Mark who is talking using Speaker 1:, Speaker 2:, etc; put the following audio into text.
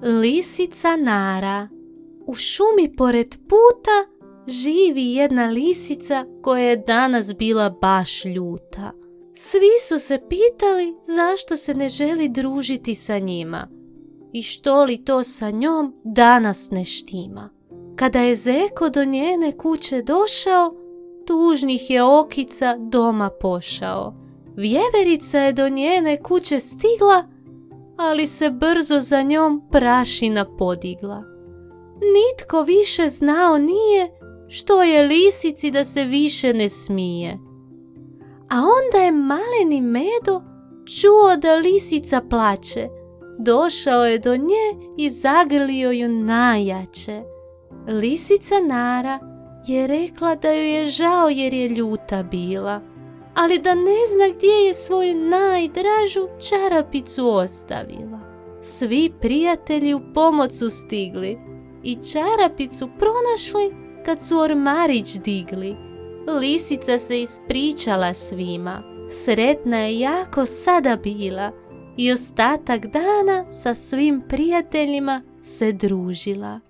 Speaker 1: Lisica Nara. U šumi pored puta živi jedna lisica koja je danas bila baš ljuta. Svi su se pitali zašto se ne želi družiti sa njima i što li to sa njom danas ne štima. Kada je Zeko do njene kuće došao, tužnih je okica doma pošao. Vjeverica je do njene kuće stigla, ali se brzo za njom prašina podigla. Nitko više znao nije što je lisici da se više ne smije. A onda je maleni Medo čuo da lisica plače. Došao je do nje i zagrlio ju najjače. Lisica Nara je rekla da joj je žao jer je ljuta bila, ali da ne zna gdje je svoju najdražu čarapicu ostavila. Svi prijatelji u pomoć su stigli i čarapicu pronašli kad su ormarić digli. Lisica se ispričala svima, sretna je jako sada bila i ostatak dana sa svim prijateljima se družila.